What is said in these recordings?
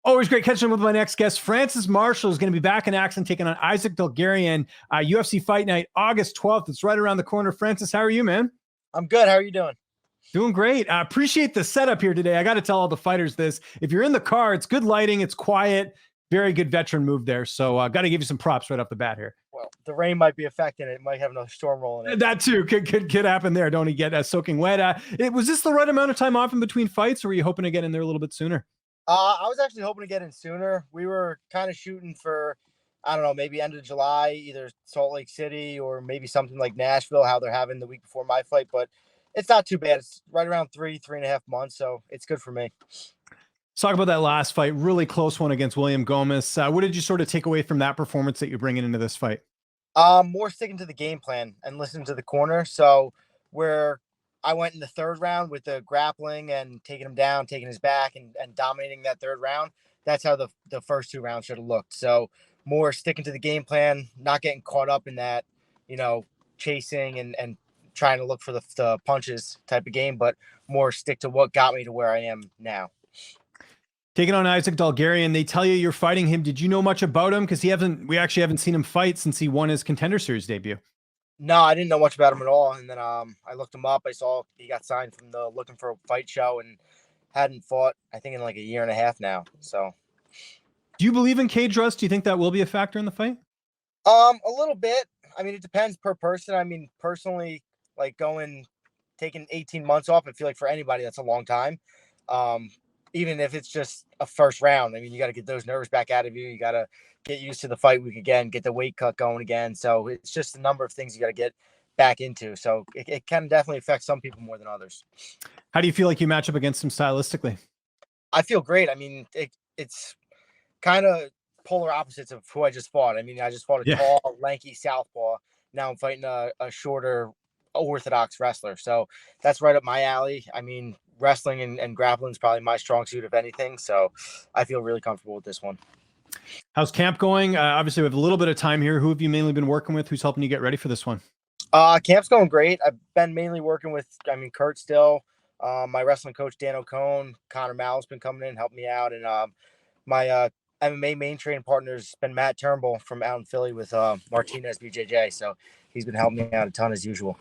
Always great catching up with my next guest. Francis Marshall is going to be back in action, taking on Isaac Dulgarian, UFC Fight Night, August 12th. It's right around the corner. Francis, how are you, man? I'm good. How are you doing? Doing great. I appreciate the setup here today. I got to tell all the fighters this. If you're in the car, it's good lighting. It's quiet. Very good veteran move there. So got to give you some props right off the bat here. Well, the rain might be affecting it. It might have another storm rolling in. That too could happen there. Don't he get soaking wet? Was this the right amount of time off in between fights, or were you hoping to get in there a little bit sooner? I was actually hoping to get in sooner. We were kind of shooting for, I don't know, maybe end of July, either Salt Lake City or maybe something like Nashville, how they're having the week before my fight. But it's not too bad. It's right around 3.5 months. So it's good for me. Let's talk about that last fight. Really close one against William Gomez. What did you sort of take away from that performance that you're bringing into this fight? More sticking to the game plan and listening to the corner. So where I went in the third round with the grappling and taking him down, taking his back and dominating that third round. That's how the first two rounds should have looked. So more sticking to the game plan, not getting caught up in that, chasing and trying to look for the punches type of game, but more stick to what got me to where I am now. Taking on Isaac Dulgarian, they tell you you're fighting him. Did you know much about him? Because we actually haven't seen him fight since he won his Contender Series debut. No, I didn't know much about him at all. And then I looked him up. I saw he got signed from the Looking for a Fight show and hadn't fought, I think, in like a year and a half now. So, do you believe in cage rust? Do you think that will be a factor in the fight? A little bit. I mean, it depends per person. I mean, personally, like taking 18 months off, I feel like for anybody that's a long time. Even if it's just a first round, I mean, you got to get those nerves back out of you. You got to get used to the fight week again, get the weight cut going again. So it's just a number of things you got to get back into. So it can definitely affect some people more than others. How do you feel like you match up against him stylistically? I feel great. I mean, it's kind of polar opposites of who I just fought. I mean, I just fought a tall, lanky southpaw. Now I'm fighting a shorter, orthodox wrestler. So that's right up my alley. I mean, wrestling and grappling is probably my strong suit, if anything. So I feel really comfortable with this one. How's camp going? Obviously, we have a little bit of time here. Who have you mainly been working with? Who's helping you get ready for this one? Camp's going great. I've been mainly working with, Kurt still. My wrestling coach, Dan O'Cone, Connor Mall's been coming in, helping me out. And my MMA main training partner has been Matt Turnbull from out in Philly with Martinez BJJ. So he's been helping me out a ton as usual.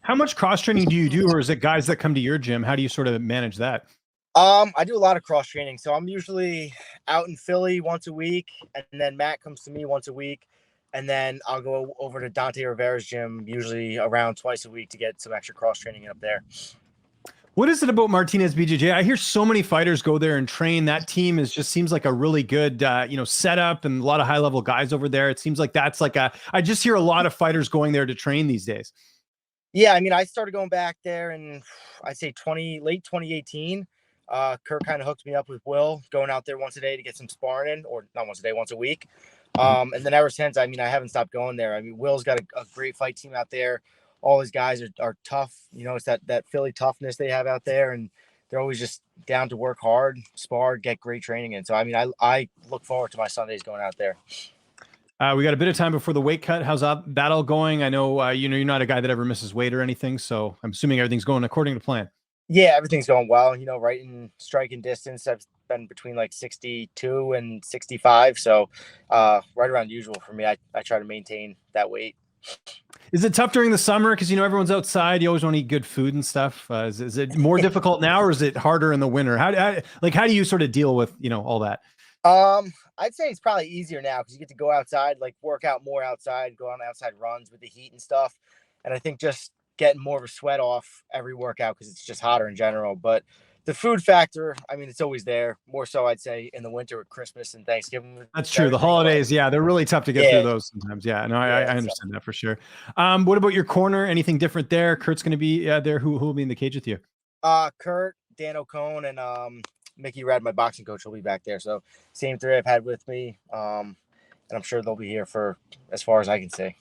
How much cross training do you do, or is it guys that come to your gym? How do you sort of manage that? I do a lot of cross training. So I'm usually out in Philly once a week, and then Matt comes to me once a week, and then I'll go over to Dante Rivera's gym usually around twice a week to get some extra cross training up there. What is it about Martinez BJJ? I hear so many fighters go there and train. That team just seems like a really good, setup and a lot of high level guys over there. It seems like that's I just hear a lot of fighters going there to train these days. Yeah, I mean, I started going back there in, I'd say late 2018. Kurt kind of hooked me up with Will, going out there once a day to get some sparring in, or not once a day, once a week. And then ever since, I mean, I haven't stopped going there. I mean, Will's got a great fight team out there. All his guys are tough. It's that Philly toughness they have out there, and they're always just down to work hard, spar, get great training in. So, I mean, I look forward to my Sundays going out there. We got a bit of time before the weight cut. How's that all going? I know, you're not a guy that ever misses weight or anything, so I'm assuming everything's going according to plan. Yeah, everything's going well. Right in striking distance. I've been between like 62 and 65. So right around usual for me. I try to maintain that weight. Is it tough during the summer? Because, everyone's outside. You always want to eat good food and stuff. Is it more difficult now, or is it harder in the winter? How do you sort of deal with, all that? I'd say it's probably easier now because you get to go outside, like work out more outside, go on outside runs with the heat and stuff. And I think just getting more of a sweat off every workout because it's just hotter in general. But the food factor, I mean, it's always there. More so, I'd say, in the winter with Christmas and Thanksgiving. That's true. The holidays, they're really tough to get through those sometimes. Yeah, no, I understand that for sure. What about your corner? Anything different there? Kurt's going to be there. Who will be in the cage with you? Kurt, Dan O'Cone, and Mickey Red, my boxing coach, will be back there. So same three I've had with me. And I'm sure they'll be here for as far as I can see.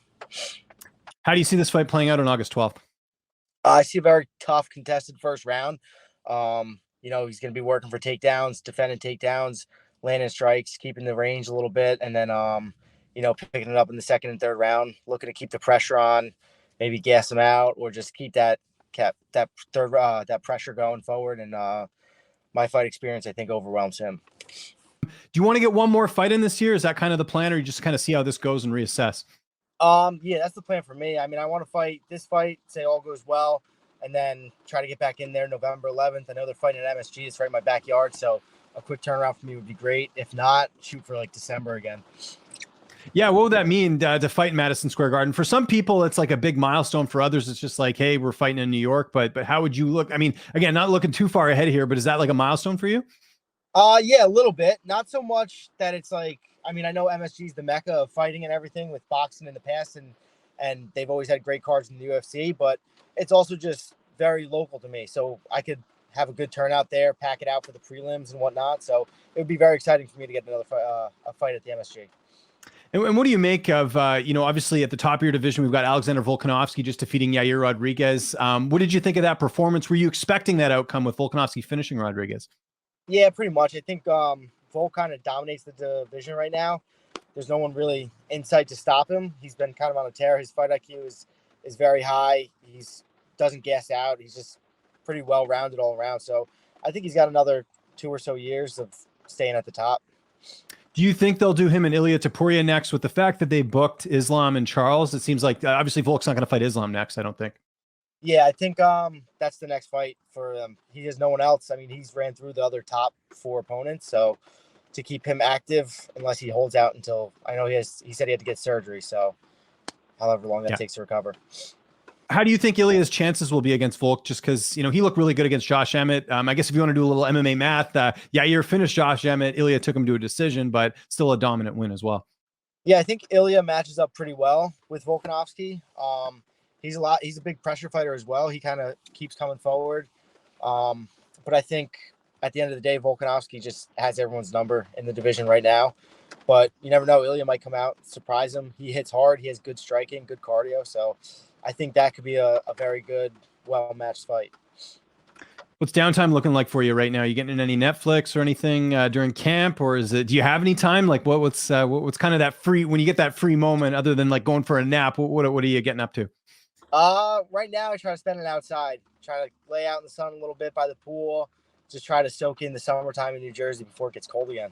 How do you see this fight playing out on August 12th? I see a very tough contested first round. He's going to be working for takedowns, defending takedowns, landing strikes, keeping the range a little bit. And then, picking it up in the second and third round, looking to keep the pressure on, maybe gas them out, or just keep that pressure going forward. And my fight experience, I think, overwhelms him. Do you want to get one more fight in this year? Is that kind of the plan, or you just kind of see how this goes and reassess? Yeah, that's the plan for me. I mean, I want to fight this fight, say all goes well, and then try to get back in there November 11th. I know they're fighting at MSG. It's right in my backyard, so a quick turnaround for me would be great. If not, shoot for like December again. Yeah, what would that mean to fight in Madison Square Garden? For some people, it's like a big milestone. For others, it's just like, hey, we're fighting in New York. But how would you look? I mean, again, not looking too far ahead here, but is that like a milestone for you? Yeah, a little bit. Not so much that it's like, I mean, I know MSG is the mecca of fighting and everything with boxing in the past, and they've always had great cards in the UFC, but it's also just very local to me. So I could have a good turnout there, pack it out for the prelims and whatnot. So it would be very exciting for me to get another a fight at the MSG. And what do you make of, obviously at the top of your division, we've got Alexander Volkanovski just defeating Yair Rodriguez. What did you think of that performance? Were you expecting that outcome with Volkanovski finishing Rodriguez? Yeah, pretty much. I think Vol kind of dominates the division right now. There's no one really in sight to stop him. He's been kind of on a tear. His fight IQ is very high. He's doesn't gas out. He's just pretty well rounded all around. So I think he's got another 2 or so years of staying at the top. Do you think they'll do him and Ilia Topuria next with the fact that they booked Islam and Charles? It seems like obviously Volk's not going to fight Islam next, I don't think. Yeah, I think that's the next fight for him. He has no one else. I mean, he's ran through the other top 4 opponents, so to keep him active, unless he holds out until I know he said he had to get surgery, so however long that takes to recover. How do you think Ilia's chances will be against Volk? Just because, he looked really good against Josh Emmett. I guess if you want to do a little MMA math, Yair finished Josh Emmett. Ilia took him to a decision, but still a dominant win as well. Yeah, I think Ilia matches up pretty well with Volkanovski. He's a big pressure fighter as well. He kind of keeps coming forward. But I think at the end of the day, Volkanovski just has everyone's number in the division right now. But you never know. Ilia might come out, surprise him. He hits hard. He has good striking, good cardio. So I think that could be a very good, well-matched fight. What's downtime looking like for you right now? You getting in any Netflix or anything during camp, or do you have any time? Like what's kind of that free, when you get that free moment other than like going for a nap, what are you getting up to? Right now I try to spend it outside, try to lay out in the sun a little bit by the pool, just try to soak in the summertime in New Jersey before it gets cold again.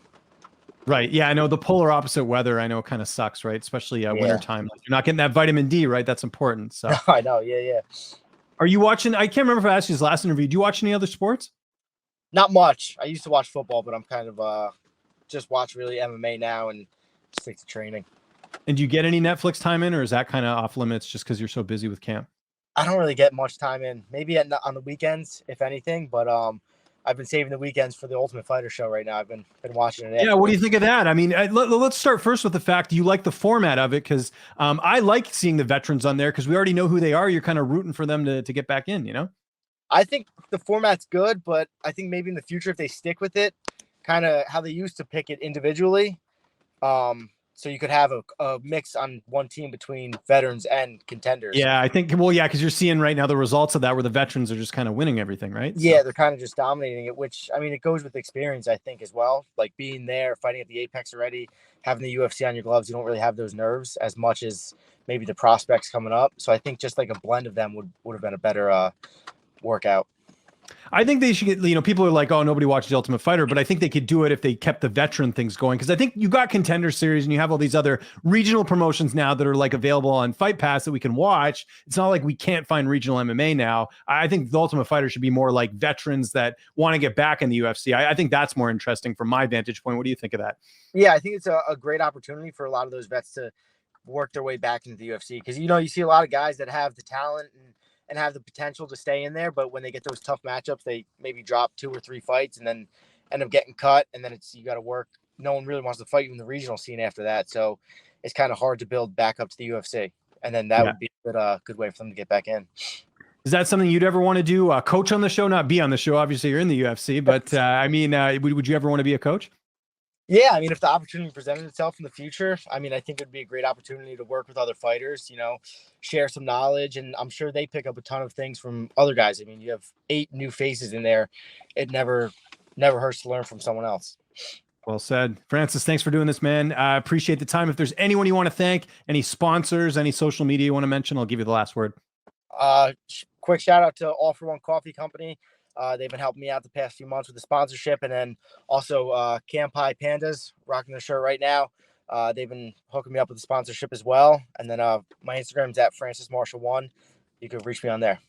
Right. Yeah, I know the polar opposite weather. I know it kind of sucks, right? Especially wintertime. Like, you're not getting that vitamin D, right? That's important. So I know. Yeah. Are you watching? I can't remember if I asked you this last interview. Do you watch any other sports? Not much. I used to watch football, but I'm kind of just watch really MMA now and stick to training. And do you get any Netflix time in, or is that kind of off limits just because you're so busy with camp? I don't really get much time in. Maybe on the weekends, if anything. But I've been saving the weekends for the Ultimate Fighter show right now. I've been watching it. Yeah, what do you think of that? I mean, let's start first with the fact you like the format of it, because I like seeing the veterans on there because we already know who they are. You're kind of rooting for them to get back in, I think the format's good, but I think maybe in the future, if they stick with it, kind of how they used to pick it individually, so you could have a mix on one team between veterans and contenders. Yeah, I think, because you're seeing right now the results of that where the veterans are just kind of winning everything, right? Yeah, they're kind of just dominating it, which, I mean, it goes with experience, I think, as well. Like being there, fighting at the Apex already, having the UFC on your gloves, you don't really have those nerves as much as maybe the prospects coming up. So I think just like a blend of them would have been a better workout. I think they should get, people are like, oh, nobody watches The Ultimate Fighter, but I think they could do it if they kept the veteran things going. Because I think you got Contender Series and you have all these other regional promotions now that are like available on Fight Pass that we can watch. It's not like we can't find regional MMA now. I think The Ultimate Fighter should be more like veterans that want to get back in the UFC. I think that's more interesting from my vantage point. What do you think of that? Yeah, I think it's a great opportunity for a lot of those vets to work their way back into the UFC. Because, you see a lot of guys that have the talent and have the potential to stay in there, but when they get those tough matchups, they maybe drop 2 or 3 fights and then end up getting cut, and then you got to work. No one really wants to fight you in the regional scene after that, so it's kind of hard to build back up to the UFC, and then that would be a good way for them to get back in. Is that something you'd ever want to do? Coach on the show, not be on the show. Obviously, you're in the UFC, but would you ever want to be a coach? Yeah, I mean, if the opportunity presented itself in the future, I mean, I think it'd be a great opportunity to work with other fighters, share some knowledge, and I'm sure they pick up a ton of things from other guys. I mean, you have 8 new faces in there. It never hurts to learn from someone else. Well said. Francis, thanks for doing this, man. I appreciate the time. If there's anyone you want to thank, any sponsors, any social media you want to mention, I'll give you the last word. Quick shout out to All for One Coffee Company. They've been helping me out the past few months with the sponsorship, and then also Campai Pandas, rocking the shirt right now. They've been hooking me up with the sponsorship as well. And then my Instagram is at Francis Marshall 1. You can reach me on there.